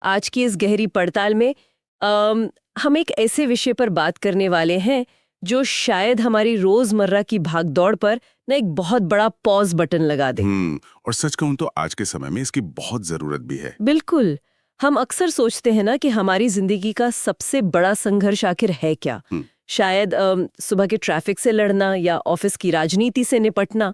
आज की इस गहरी पड़ताल में हम एक ऐसे विषय पर बात करने वाले हैं जो शायद हमारी रोजमर्रा की भागदौड़ पर ना एक बहुत बड़ा पॉज बटन लगा दे। और सच कहूं तो आज के समय में इसकी बहुत जरूरत भी है। बिल्कुल। हम अक्सर सोचते हैं ना कि हमारी जिंदगी का सबसे बड़ा संघर्ष आखिर है क्या। शायद सुबह के ट्रैफिक से लड़ना, या ऑफिस की राजनीति से निपटना,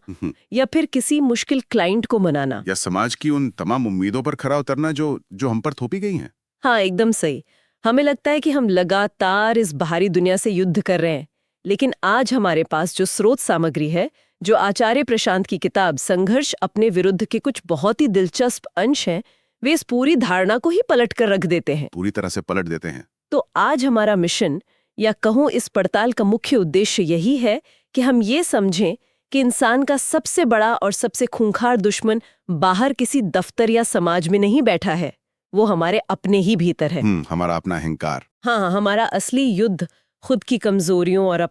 या फिर किसी मुश्किल क्लाइंट को मनाना, या समाज की उन तमाम उम्मीदों पर खरा उतरना जो जो हम पर थोपी गई हैं। हाँ, एकदम सही। हमें लगता है कि हम लगातार इस बाहरी दुनिया से युद्ध कर रहे हैं, लेकिन आज हमारे पास जो स्रोत सामग्री है, जो आचार्य प्रशांत की किताब संघर्ष अपने विरुद्ध के कुछ बहुत ही दिलचस्प अंश हैं, वे इस पूरी धारणा को ही पलट कर रख देते हैं। पूरी तरह से पलट देते हैं। तो आज हमारा मिशन, या कहूँ इस पड़ताल का मुख्य उद्देश्य यही है कि हम ये समझें कि इंसान का सबसे बड़ा और सबसे खूंखार दुश्मन बाहर किसी दफ्तर या समाज में नहीं बैठा है, वो हमारे अपने ही भीतर है। हमारा अपना अहंकार। हाँ, हमारा असली युद्ध खुद की कमजोरियों और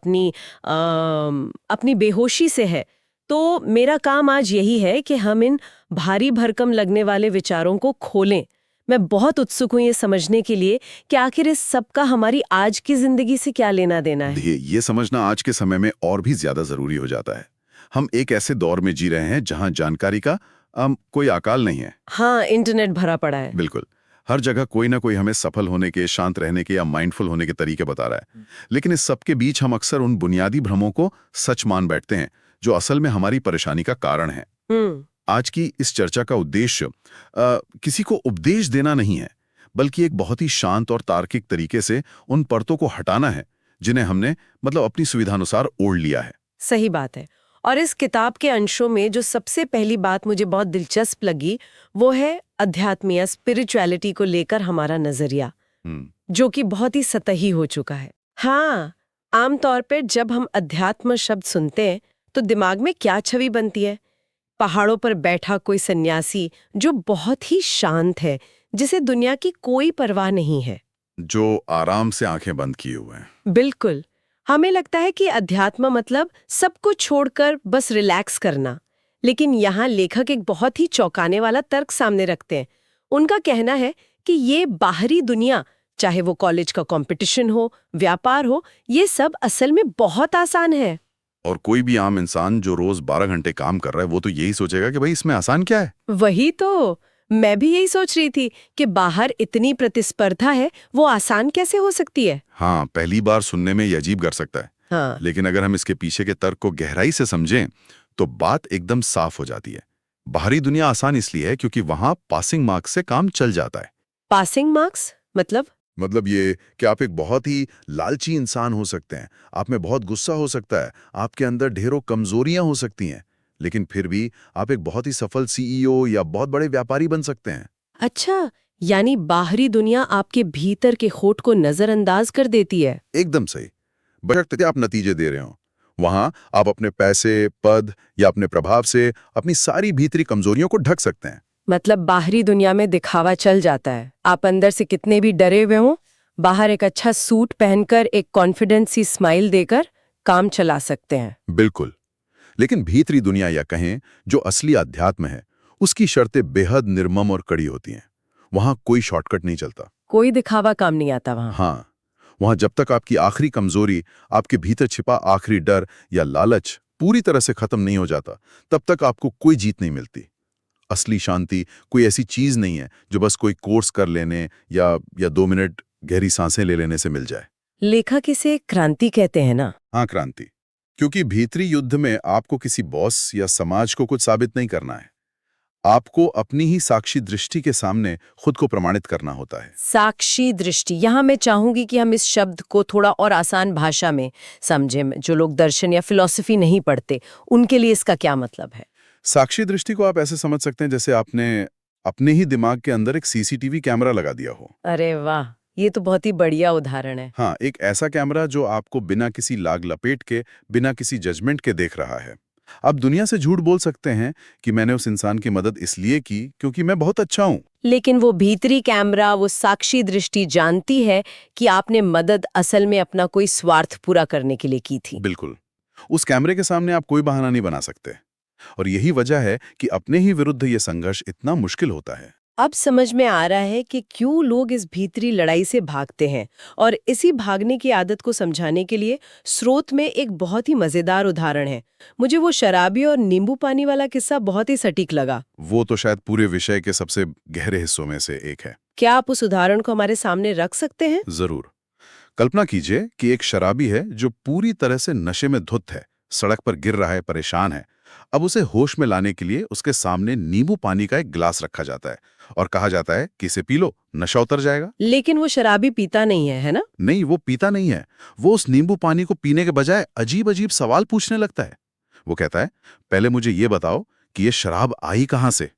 अपनी बेहोशी से है। तो मेरा काम आज यही है कि हम इन भारी भरकम लगने वाले विचारों को खोलें। मैं बहुत उत्सुक हूं ये समझने के लिए कि आखिर इस सब का हमारी आज की जिंदगी से क्या लेना देना है। ये समझना आज के समय में और भी ज्यादा जरूरी हो जाता है। हम एक ऐसे दौर में जी रहे हैं जहां जानकारी का कोई अकाल नहीं है। हाँ, इंटरनेट भरा पड़ा है। बिल्कुल। हर जगह कोई ना कोई हमें सफल होने के, शांत रहने के या माइंडफुल होने के तरीके बता रहा है। लेकिन इस सब के बीच हम अक्सर उन बुनियादी भ्रमों को सच मान बैठते हैं जो असल में हमारी परेशानी का कारण है। आज की इस चर्चा का उद्देश्य किसी को उपदेश देना नहीं है, बल्कि एक बहुत ही शांत और तार्किक तरीके से उन परतों को हटाना है जिन्हें हमने अपनी सुविधानुसार ओढ़ लिया है। सही बात है। और इस किताब के अंशों में जो सबसे पहली बात मुझे बहुत दिलचस्प लगी, वो है अध्यात्म या स्पिरिचुअलिटी को लेकर हमारा नजरिया, जो कि बहुत ही सतही हो चुका है। हाँ, आमतौर पर जब हम अध्यात्म शब्द सुनते हैं तो दिमाग में क्या छवि बनती है? पहाड़ों पर बैठा कोई सन्यासी जो बहुत ही शांत है, जिसे दुनिया की कोई परवाह नहीं है, जो आराम से आंखें बंद किए हुए हैं। बिल्कुल। हमें लगता है कि अध्यात्म मतलब सब कुछ छोड़कर बस रिलैक्स करना, लेकिन यहाँ लेखक एक बहुत ही चौंकाने वाला तर्क सामने रखते हैं। उनका कहना है कि ये बाहरी दुनिया, चाहे वो कॉलेज का कंपटीशन हो, व्यापार हो, ये सब असल में बहुत आसान है। और कोई भी आम इंसान जो रोज 12 घंटे काम कर रहा है, वो तो यही सोचेगा कि भाई इसमें आसान क्या है। वही तो मैं भी यही सोच रही थी कि बाहर इतनी प्रतिस्पर्धा है, वो आसान कैसे हो सकती है। हाँ, पहली बार सुनने में ये अजीब कर सकता है। हाँ। लेकिन अगर हम इसके पीछे के तर्क को गहराई से समझें तो बात एकदम साफ हो जाती है। बाहरी दुनिया आसान इसलिए है क्योंकि वहां पासिंग मार्क्स से काम चल जाता है। पासिंग मार्क्स मतलब ये कि आप एक बहुत ही लालची इंसान हो सकते हैं, आप में बहुत गुस्सा हो सकता है, आपके अंदर ढेरों कमजोरियां हो सकती हैं, लेकिन फिर भी आप एक बहुत ही सफल सीईओ या बहुत बड़े व्यापारी बन सकते हैं। अच्छा, यानी बाहरी दुनिया आपके भीतर के खोट को नजरअंदाज कर देती है। एकदम सही। बशर्ते आप नतीजे दे रहे हो। वहां आप अपने पैसे, पद या अपने प्रभाव से अपनी सारी भीतरी कमजोरियों को ढक सकते हैं। मतलब बाहरी दुनिया में दिखावा चल जाता है, आप अंदर से कितने भी डरे हुए हों, बाहर एक अच्छा सूट पहनकर, एक कॉन्फिडेंस सी स्माइल देकर काम चला सकते हैं। बिल्कुल। लेकिन भीतरी दुनिया, या कहें जो असली अध्यात्म है, उसकी शर्तें बेहद निर्मम और कड़ी होती हैं। वहां कोई शॉर्टकट नहीं चलता, कोई दिखावा काम नहीं आता वहां। हाँ, वहां जब तक आपकी आखिरी कमजोरी, आपके भीतर छिपा आखिरी डर या लालच पूरी तरह से खत्म नहीं हो जाता, तब तक आपको कोई जीत नहीं मिलती। असली शांति कोई ऐसी चीज नहीं है जो बस कोई कोर्स कर लेने या 2 मिनट गहरी सांसें ले लेने से मिल जाए। लेखक इसे क्रांति कहते हैं ना। हाँ, क्रांति। क्योंकि भीतरी युद्ध में आपको किसी बॉस या समाज को कुछ साबित नहीं करना है, आपको अपनी ही साक्षी दृष्टि के सामने खुद को प्रमाणित करना होता है। साक्षी दृष्टि, यहाँ मैं चाहूंगी कि हम इस शब्द को थोड़ा और आसान भाषा में समझें। जो लोग दर्शन या फिलॉसफी नहीं पढ़ते, उनके लिए इसका क्या मतलब है? साक्षी दृष्टि को आप ऐसे समझ सकते हैं जैसे आपने अपने ही दिमाग के अंदर एक सीसीटीवी कैमरा लगा दिया हो। अरे वाह, ये तो बहुत ही बढ़िया उदाहरण है। हाँ, एक ऐसा कैमरा जो आपको बिना किसी लाग लपेट के, बिना किसी जजमेंट के देख रहा है। आप दुनिया से झूठ बोल सकते हैं कि मैंने उस इंसान की मदद इसलिए की क्योंकि मैं बहुत अच्छा हूं। लेकिन वो भीतरी कैमरा, वो साक्षी दृष्टि जानती है कि आपने मदद असल में अपना कोई स्वार्थ पूरा करने के लिए की थी। बिल्कुल। उस कैमरे के सामने आप कोई बहाना नहीं बना सकते। और यही वजह है कि अपने ही विरुद्ध ये संघर्ष इतना मुश्किल होता है। अब समझ में आ रहा है कि क्यों लोग इस भीतरी लड़ाई से भागते हैं। और इसी भागने की आदत को समझाने के लिए स्रोत में एक बहुत ही मजेदार उदाहरण है। मुझे वो शराबी और नींबू पानी वाला किस्सा बहुत ही सटीक लगा। वो तो शायद पूरे विषय के सबसे गहरे हिस्सों में से एक है। क्या आप उस उदाहरण को हमारे सामने रख सकते हैं? जरूर। कल्पना कीजिए कि एक शराबी है जो पूरी तरह से नशे में धुत है, सड़क पर गिर रहा है, परेशान है। अब उसे होश में लाने के लिए उसके सामने नींबू पानी का एक गिलास रखा जाता है और कहा जाता है कि इसे पी लो, नशा उतर जाएगा। लेकिन वो शराबी पीता नहीं है ना? नहीं, वो पीता नहीं है। वो उस नींबू पानी को पीने के बजाय अजीब अजीब सवाल पूछने लगता है। वो कहता है, पहले मुझे ये बताओ कि ये शराब आई कहाँ से,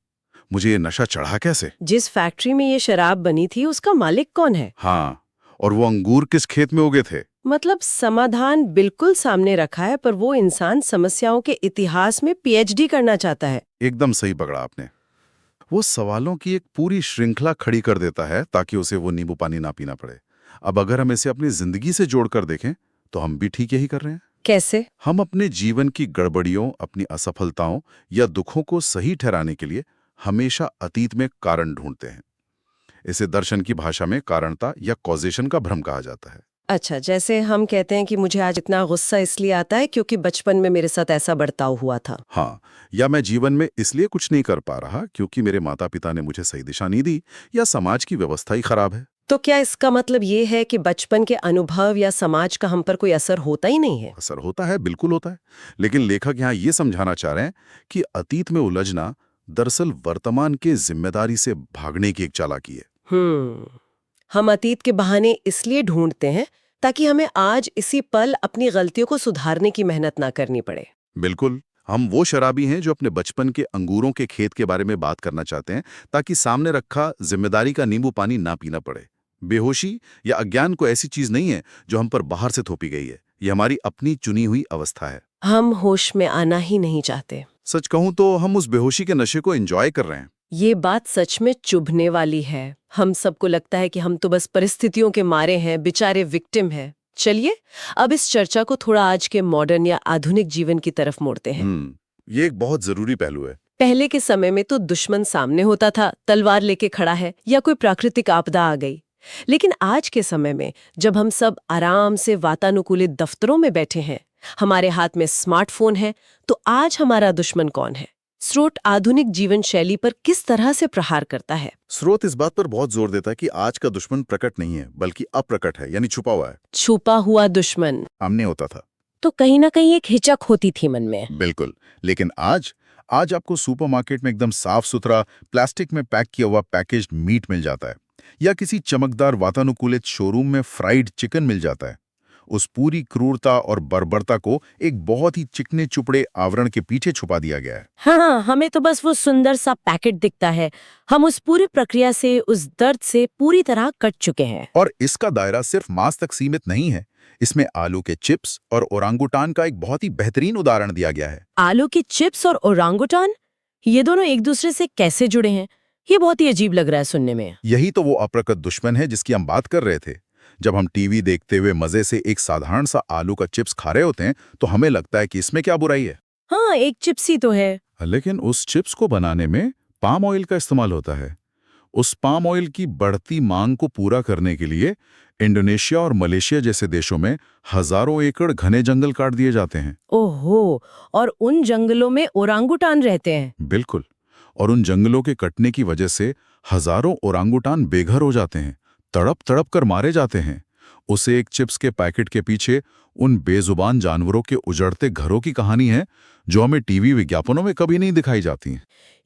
मुझे ये नशा चढ़ा कैसे। जिस फैक्ट्री में ये शराब बनी थी उसका मालिक कौन है? हाँ, और वो अंगूर किस खेत में उगे थे। मतलब समाधान बिल्कुल सामने रखा है, पर वो इंसान समस्याओं के इतिहास में पीएचडी करना चाहता है। एकदम सही पकड़ा आपने। वो सवालों की एक पूरी श्रृंखला खड़ी कर देता है ताकि उसे वो नींबू पानी ना पीना पड़े। अब अगर हम इसे अपनी जिंदगी से जोड़कर देखें तो हम भी ठीक यही कर रहे हैं। कैसे? हम अपने जीवन की गड़बड़ियों, अपनी असफलताओं या दुखों को सही ठहराने के लिए हमेशा अतीत में कारण ढूंढते हैं। इसे दर्शन की भाषा में कारणता या कॉजेशन का भ्रम कहा जाता है। अच्छा, जैसे हम कहते हैं कि मुझे आज इतना गुस्सा इसलिए आता है क्योंकि बचपन में मेरे साथ ऐसा बर्ताव हुआ था। हाँ, या मैं जीवन में इसलिए कुछ नहीं कर पा रहा क्योंकि मेरे माता पिता ने मुझे सही दिशा नहीं दी, या समाज की व्यवस्था ही खराब है। तो क्या इसका मतलब ये है कि बचपन के अनुभव या समाज का हम पर कोई असर होता ही नहीं है? असर होता है, बिल्कुल होता है। लेकिन लेखक यहाँ ये समझाना चाह रहे हैं कि अतीत में उलझना दरअसल वर्तमान के जिम्मेदारी से भागने की एक चालाकी है। हम अतीत के बहाने इसलिए ढूंढते हैं ताकि हमें आज इसी पल अपनी गलतियों को सुधारने की मेहनत ना करनी पड़े। बिल्कुल। हम वो शराबी हैं जो अपने बचपन के अंगूरों के खेत के बारे में बात करना चाहते हैं ताकि सामने रखा जिम्मेदारी का नींबू पानी ना पीना पड़े। बेहोशी या अज्ञान को ऐसी चीज नहीं है जो हम पर बाहर से थोपी गई है। ये हमारी अपनी चुनी हुई अवस्था है। हम होश में आना ही नहीं चाहते। सच कहूं तो हम उस बेहोशी के नशे को एंजॉय कर रहे हैं। ये बात सच में चुभने वाली है। हम सबको लगता है कि हम तो बस परिस्थितियों के मारे हैं, बेचारे विक्टिम हैं। चलिए अब इस चर्चा को थोड़ा आज के मॉडर्न या आधुनिक जीवन की तरफ मोड़ते हैं। ये एक बहुत जरूरी पहलू है। पहले के समय में तो दुश्मन सामने होता था, तलवार लेके खड़ा है, या कोई प्राकृतिक आपदा आ गई। लेकिन आज के समय में जब हम सब आराम से वातानुकूलित दफ्तरों में बैठे हैं, हमारे हाथ में स्मार्टफोन है, तो आज हमारा दुश्मन कौन है? स्रोत आधुनिक जीवन शैली पर किस तरह से प्रहार करता है? स्रोत इस बात पर बहुत जोर देता है कि आज का दुश्मन प्रकट नहीं है बल्कि अप्रकट है, यानी छुपा हुआ है। छुपा हुआ दुश्मन सामने होता था तो कहीं ना कहीं एक हिचक होती थी मन में। बिल्कुल। लेकिन आज आपको सुपरमार्केट में एकदम साफ सुथरा प्लास्टिक में पैक किया हुआ पैकेज्ड मीट मिल जाता है, या किसी चमकदार वातानुकूलित शोरूम में फ्राइड चिकन मिल जाता है। उस पूरी क्रूरता और बर्बरता को एक बहुत ही चिकने चुपड़े आवरण के पीछे छुपा दिया गया है। हाँ, हमें तो बस वो सुंदर सा पैकेट दिखता है। हम उस पूरी प्रक्रिया से, उस दर्द से पूरी तरह कट चुके हैं। और इसका दायरा सिर्फ मांस तक सीमित नहीं है। इसमें आलू के चिप्स और ओरांगुटान का एक बहुत ही बेहतरीन उदाहरण दिया गया है। आलू की चिप्स और ओरांगुटान, ये दोनों एक दूसरे से कैसे जुड़े हैं? ये बहुत ही अजीब लग रहा है सुनने में। यही तो वो अप्रकट दुश्मन है जिसकी हम बात कर रहे थे। जब हम टीवी देखते हुए मजे से एक साधारण सा आलू का चिप्स खा रहे होते हैं तो हमें लगता है कि इसमें क्या बुराई है। हाँ, एक चिप्स ही तो है। लेकिन उस चिप्स को बनाने में पाम ऑयल का इस्तेमाल होता है। उस पाम ऑयल की बढ़ती मांग को पूरा करने के लिए इंडोनेशिया और मलेशिया जैसे देशों में हजारों एकड़ घने जंगल काट दिए जाते हैं। ओहो, और उन जंगलों में ओरांगुटान रहते हैं? बिल्कुल। और उन जंगलों के कटने की वजह से हजारों ओरांगुटान बेघर हो जाते हैं, तड़प तड़प कर मारे जाते हैं। उसे एक चिप्स के पैकेट के पीछे उन बेजुबान जानवरों के उजड़ते घरों की कहानी है जो हमें टीवी विज्ञापनों में कभी नहीं दिखाई जाती।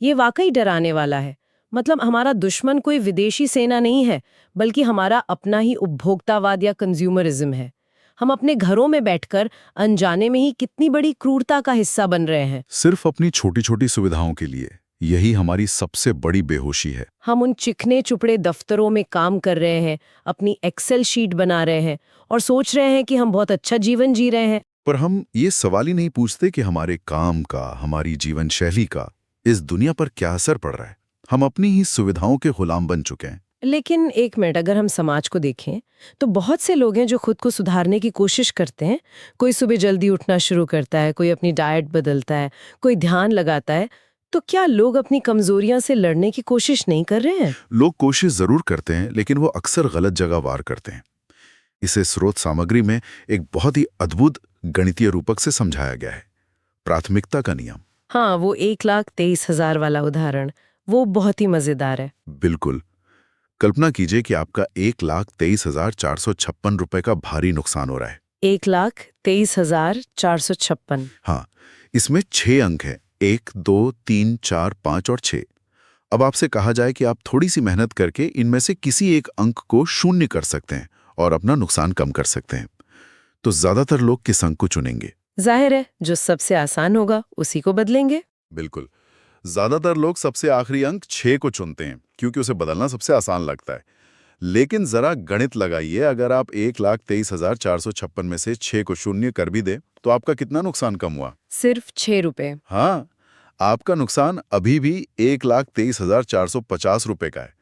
ये वाकई डराने वाला है। मतलब हमारा दुश्मन कोई विदेशी सेना नहीं है, बल्कि हमारा अपना ही उपभोक्तावाद या कंज्यूमरिज्म है। हम अपने घरों में बैठकर अनजाने में ही कितनी बड़ी क्रूरता का हिस्सा बन रहे हैं, सिर्फ अपनी छोटी छोटी सुविधाओं के लिए। यही हमारी सबसे बड़ी बेहोशी है। हम उन चिकने चुपड़े दफ्तरों में काम कर रहे हैं, अपनी एक्सेल शीट बना रहे हैं और सोच रहे हैं कि हम बहुत अच्छा जीवन जी रहे हैं। पर हम ये सवाल ही नहीं पूछते कि हमारे काम का, हमारी जीवन शैली का इस दुनिया पर क्या असर पड़ रहा है। हम अपनी ही सुविधाओं के गुलाम बन चुके हैं। लेकिन एक मिनट, अगर हम समाज को देखें तो बहुत से लोग हैं जो खुद को सुधारने की कोशिश करते हैं। कोई सुबह जल्दी उठना शुरू करता है, कोई अपनी डाइट बदलता है, कोई ध्यान लगाता है। तो क्या लोग अपनी कमजोरियां से लड़ने की कोशिश नहीं कर रहे हैं? लोग कोशिश जरूर करते हैं, लेकिन वो अक्सर गलत जगह वार करते हैं। इसे स्रोत सामग्री में एक बहुत ही अद्भुत गणितीय रूपक से समझाया गया है, प्राथमिकता का नियम। हाँ, वो 1,23,000 वाला उदाहरण, वो बहुत ही मजेदार है। बिल्कुल। कल्पना कीजिए कि आपका 1,23,456 रुपए का भारी नुकसान हो रहा है। 1,23,456। हाँ, इसमें 6 अंक हैं, 1, 2, 3, 4, 5 और 6। अब आपसे कहा जाए कि आप थोड़ी सी मेहनत करके इनमें से किसी एक अंक को शून्य कर सकते हैं और अपना नुकसान कम कर सकते हैं, तो ज्यादातर लोग किस अंक को चुनेंगे? जाहिर है, जो सबसे आसान होगा उसी को बदलेंगे। बिल्कुल। ज्यादातर लोग सबसे आखिरी अंक 6 को चुनते हैं, क्योंकि उसे बदलना सबसे आसान लगता है। लेकिन जरा गणित लगाइए, अगर आप 1,23,456 में से 6 को शून्य कर भी दे, तो आपका कितना नुकसान कम हुआ? सिर्फ 6 रुपए। हाँ, आपका नुकसान अभी भी 1,23,450 रुपए का है।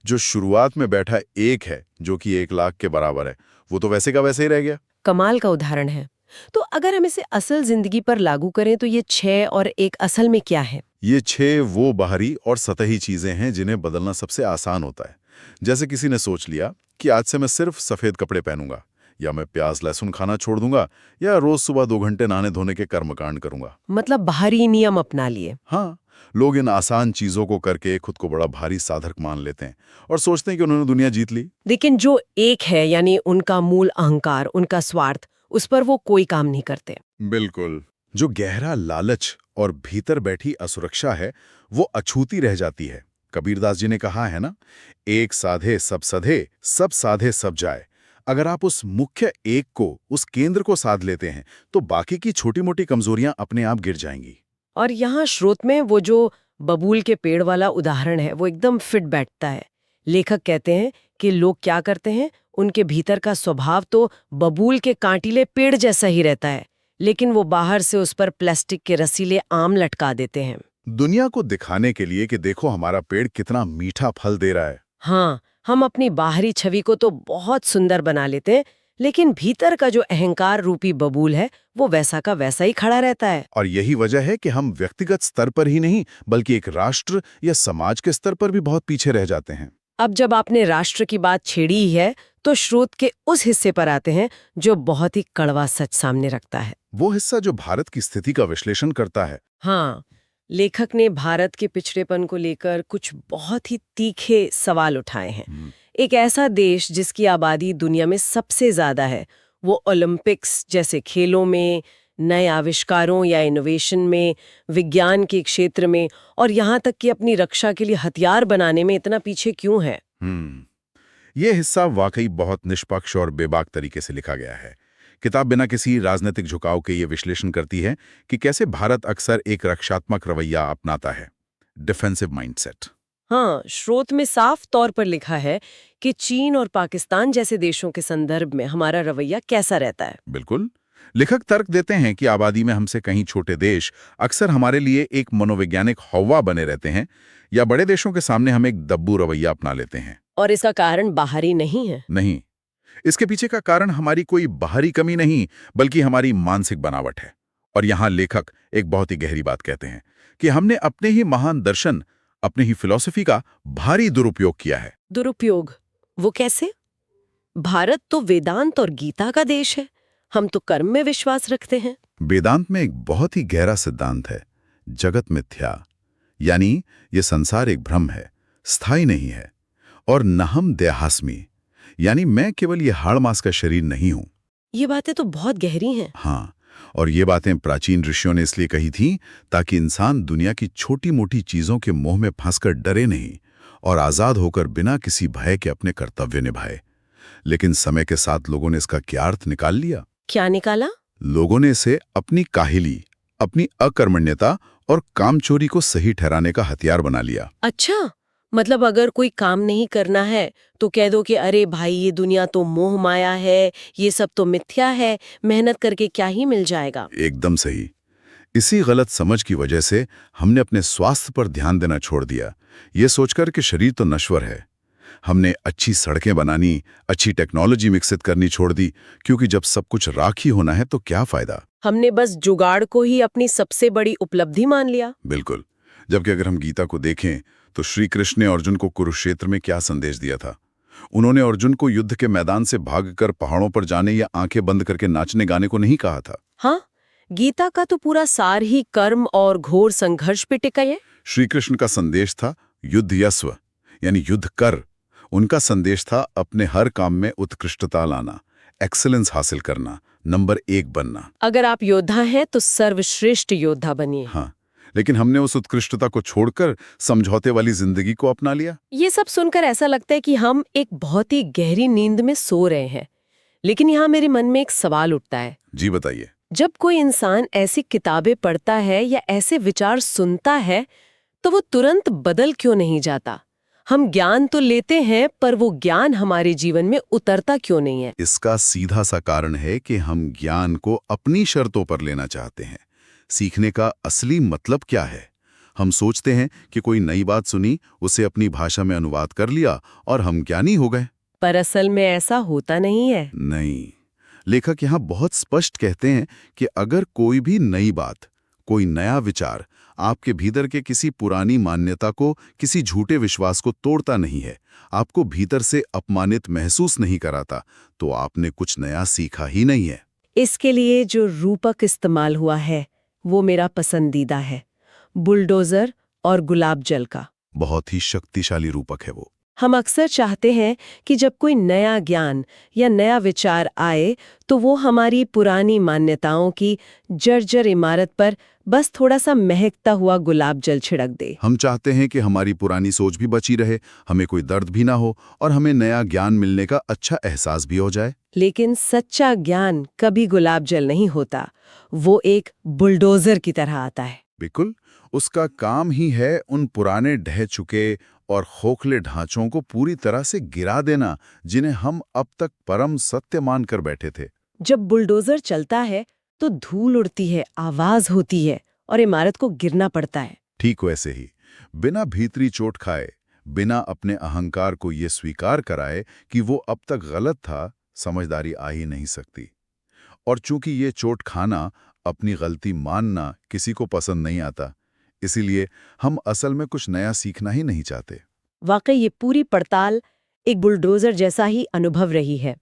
जो शुरुआत में बैठा एक है, जो कि 1 लाख के बराबर है, वो तो वैसे का वैसे ही रह गया। कमाल का उदाहरण है। तो अगर हम इसे असल जिंदगी पर लागू करें तो ये 6 और 1 असल में क्या है? ये 6 वो बाहरी और सतही चीजें हैं जिन्हें बदलना सबसे आसान होता है। जैसे किसी ने सोच लिया कि आज से मैं सिर्फ सफेद कपड़े पहनूंगा, या मैं प्याज लहसुन खाना छोड़ दूंगा, या रोज सुबह 2 घंटे नहाने धोने के कर्मकांड करूंगा। मतलब बाहरी नियम अपना लिए। हाँ, लोग इन आसान चीजों को करके खुद को बड़ा भारी साधक मान लेते हैं और सोचते हैं कि उन्होंने दुनिया जीत ली। लेकिन जो एक है, यानी उनका मूल अहंकार, उनका स्वार्थ, उस पर वो कोई काम नहीं करते। बिल्कुल। जो गहरा लालच और भीतर बैठी असुरक्षा है, वो अछूती रह जाती है। कबीरदास जी ने कहा है ना, एक साधे सब सधे, सब साधे सब जाए। अगर आप उस मुख्य एक को, उस केंद्र को साध लेते हैं, तो बाकी की छोटी मोटी कमजोरियां अपने आप गिर जाएंगी। और यहाँ स्रोत में वो जो बबूल के पेड़ वाला उदाहरण है, वो एकदम फिट बैठता है। लेखक कहते हैं कि लोग क्या करते हैं, उनके भीतर का स्वभाव तो बबूल के कांटीले पेड़ जैसा ही रहता है, लेकिन वो बाहर से उस पर प्लास्टिक के रसीले आम लटका देते हैं। दुनिया को दिखाने के लिए कि देखो हमारा पेड़ कितना मीठा फल दे रहा है। हाँ, हम अपनी बाहरी छवि को तो बहुत सुंदर बना लेते हैं, लेकिन भीतर का जो अहंकार रूपी बबूल है, वो वैसा का वैसा ही खड़ा रहता है। और यही वजह है कि हम व्यक्तिगत स्तर पर ही नहीं, बल्कि एक राष्ट्र या समाज के स्तर पर भी बहुत पीछे रह जाते हैं। अब जब आपने राष्ट्र की बात छेड़ी ही है, तो स्रोत के उस हिस्से पर आते हैं जो बहुत ही कड़वा सच सामने रखता है। वो हिस्सा जो भारत की स्थिति का विश्लेषण करता है। हाँ, लेखक ने भारत के पिछड़ेपन को लेकर कुछ बहुत ही तीखे सवाल उठाए हैं। एक ऐसा देश जिसकी आबादी दुनिया में सबसे ज्यादा है, वो ओलंपिक्स जैसे खेलों में, नए आविष्कारों या इनोवेशन में, विज्ञान के क्षेत्र में, और यहाँ तक कि अपनी रक्षा के लिए हथियार बनाने में इतना पीछे क्यों है? ये हिस्सा वाकई बहुत निष्पक्ष और बेबाक तरीके से लिखा गया है। किताब बिना किसी राजनीतिक झुकाव के ये विश्लेषण करती है कि कैसे भारत अक्सर एक रक्षात्मक रवैया अपनाता है, डिफेंसिव माइंडसेट। हाँ, स्रोत में साफ तौर पर लिखा है कि चीन और पाकिस्तान जैसे देशों के संदर्भ में हमारा रवैया कैसा रहता है। बिल्कुल। लेखक तर्क देते हैं कि आबादी में हमसे कहीं छोटे देश अक्सर हमारे लिए एक मनोवैज्ञानिक हौवा बने रहते हैं, या बड़े देशों के सामने हम एक दब्बू रवैया अपना लेते हैं। और इसका कारण बाहरी नहीं है। नहीं, इसके पीछे का कारण हमारी कोई बाहरी कमी नहीं, बल्कि हमारी मानसिक बनावट है। और यहाँ लेखक एक बहुत ही गहरी बात कहते हैं कि हमने अपने ही महान दर्शन, अपने ही फिलॉसफी का भारी दुरुपयोग किया है। दुरुपयोग? वो कैसे? भारत तो वेदांत और गीता का देश है, हम तो कर्म में विश्वास रखते हैं। वेदांत में एक बहुत ही गहरा सिद्धांत है, जगत मिथ्या, यानी ये संसार एक भ्रम है, स्थायी नहीं है। और नहम देहास्मि, यानी मैं केवल ये हाड़ मांस का शरीर नहीं हूं। ये बातें तो बहुत गहरी हैं। हाँ, और ये बातें प्राचीन ऋषियों ने इसलिए कही थी ताकि इंसान दुनिया की छोटी मोटी चीजों के मोह में फंसकर डरे नहीं और आजाद होकर बिना किसी भय के अपने कर्तव्य निभाए। लेकिन समय के साथ लोगों ने इसका क्या अर्थ निकाल लिया। क्या निकाला? लोगों ने इसे अपनी काहिली, अपनी अकर्मण्यता और कामचोरी को सही ठहराने का हथियार बना लिया। अच्छा, मतलब अगर कोई काम नहीं करना है तो कह दो कि अरे भाई, ये दुनिया तो मोह माया है, ये सब तो मिथ्या है, मेहनत करके क्या ही मिल जाएगा। एकदम सही। इसी गलत समझ की वजह से हमने अपने स्वास्थ्य पर ध्यान देना छोड़ दिया, ये सोचकर कि शरीर तो नश्वर है। हमने अच्छी सड़कें बनानी, अच्छी टेक्नोलॉजी विकसित करनी छोड़ दी, क्योंकि जब सब कुछ राख ही होना है तो क्या फायदा। हमने बस जुगाड़ को ही अपनी सबसे बड़ी उपलब्धि मान लिया। बिल्कुल। जबकि अगर हम गीता को देखें तो श्री कृष्ण ने अर्जुन को कुरुक्षेत्र में क्या संदेश दिया था? उन्होंने अर्जुन को युद्ध के मैदान से भागकर पहाड़ों पर जाने या आंखें बंद करके नाचने गाने को नहीं कहा था। हाँ, गीता का तो पूरा सार ही कर्म और घोर संघर्ष पे टिका है। श्री कृष्ण का संदेश था युद्ध यस्व, यानी युद्ध कर। उनका संदेश था अपने हर काम में उत्कृष्टता लाना, एक्सीलेंस हासिल करना, नंबर 1 बनना। अगर आप योद्धा हैं तो सर्वश्रेष्ठ योद्धा बनिए। हाँ, लेकिन हमने उस उत्कृष्टता को छोड़कर समझौते वाली जिंदगी को अपना लिया। ये सब सुनकर ऐसा लगता है कि हम एक बहुत ही गहरी नींद में सो रहे हैं। लेकिन यहाँ मेरे मन में एक सवाल उठता है। जी बताइए। जब कोई इंसान ऐसी किताबें पढ़ता है या ऐसे विचार सुनता है तो वो तुरंत बदल क्यों नहीं जाता? हम ज्ञान तो लेते हैं पर वो ज्ञान हमारे जीवन में उतरता क्यों नहीं है? इसका सीधा सा कारण है कि हम ज्ञान को अपनी शर्तों पर लेना चाहते हैं। सीखने का असली मतलब क्या है? हम सोचते हैं कि कोई नई बात सुनी, उसे अपनी भाषा में अनुवाद कर लिया और हम ज्ञानी हो गए। पर असल में ऐसा होता नहीं है। नहीं, लेखक यहाँ बहुत स्पष्ट कहते हैं कि अगर कोई भी नई बात, कोई नया विचार आपके भीतर के किसी पुरानी मान्यता को, किसी झूठे विश्वास को तोड़ता नहीं है, आपको भीतर से अपमानित महसूस नहीं कराता, तो आपने कुछ नया सीखा ही नहीं है। इसके लिए जो रूपक इस्तेमाल हुआ है वो मेरा पसंदीदा है, बुलडोजर और गुलाब जल का। बहुत ही शक्तिशाली रूपक है वो। हम अक्सर चाहते हैं कि जब कोई नया ज्ञान या नया विचार आए तो वो हमारी पुरानी मान्यताओं की जर्जर इमारत पर बस थोड़ा सा महकता हुआ गुलाब जल छिड़क दे। हम चाहते हैं कि हमारी पुरानी सोच भी बची रहे, हमें कोई दर्द भी ना हो और हमें नया ज्ञान मिलने का अच्छा एहसास भी हो जाए। लेकिन सच्चा ज्ञान कभी गुलाब जल नहीं होता, वो एक बुलडोजर की तरह आता है। बिल्कुल, उसका काम ही है उन पुराने ढह चुके और खोखले ढांचों को पूरी तरह से गिरा देना, जिन्हें हम अब तक परम सत्य मानकर बैठे थे। जब बुलडोजर चलता है तो धूल उड़ती है, आवाज होती है और इमारत को गिरना पड़ता है। ठीक वैसे ही, बिना भीतरी चोट खाए, बिना अपने अहंकार को ये स्वीकार कराए कि वो अब तक गलत था, समझदारी आ ही नहीं सकती। और चूंकि ये चोट खाना, अपनी गलती मानना किसी को पसंद नहीं आता, इसीलिए हम असल में कुछ नया सीखना ही नहीं चाहते। वाकई ये पूरी पड़ताल एक बुलडोजर जैसा ही अनुभव रही है।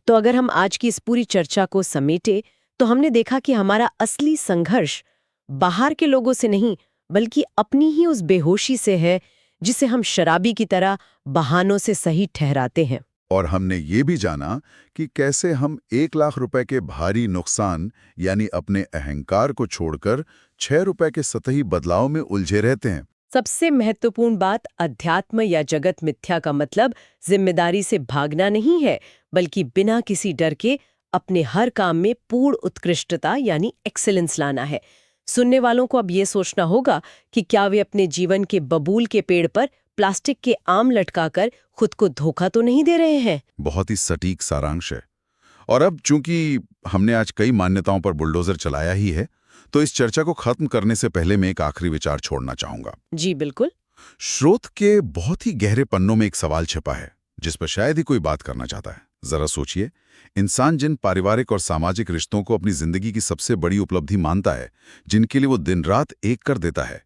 तो अगर हम आज की इस पूरी चर्चा को समेटे तो हमने देखा कि हमारा असली संघर्ष बाहर के लोगों से नहीं बल्कि अपनी ही उस बेहोशी से है जिसे हम शराबी की तरह बहानों से सही ठहराते हैं। और हमने ये भी जाना कि कैसे हम 1 लाख रुपए के भारी नुकसान यानी अपने अहंकार को छोड़कर 6 रुपए के सतही बदलाव में उलझे रहते हैं। सबसे महत्वपूर्ण बात, अध्यात्म या जगत मिथ्या का मतलब जिम्मेदारी से भागना नहीं है, बल्कि बिना किसी डर के अपने हर काम में पूर्ण उत्कृष्टता यानी एक्सीलेंस लाना है। सुनने वालों को अब ये सोचना होगा कि क्या वे अपने जीवन के बबूल के पेड़ पर प्लास्टिक के आम लटकाकर खुद को धोखा तो नहीं दे रहे हैं। बहुत ही सटीक सारांश है। और अब चूंकि हमने आज कई मान्यताओं पर बुलडोजर चलाया ही है, तो इस चर्चा को खत्म करने से पहले मैं एक आखिरी विचार छोड़ना चाहूंगा। जी बिल्कुल। स्रोत के बहुत ही गहरे पन्नों में एक सवाल छिपा है जिस पर शायद ही कोई बात करना चाहता है। जरा सोचिए, इंसान जिन पारिवारिक और सामाजिक रिश्तों को अपनी जिंदगी की सबसे बड़ी उपलब्धि मानता है, जिनके लिए वो दिन रात एक कर देता है,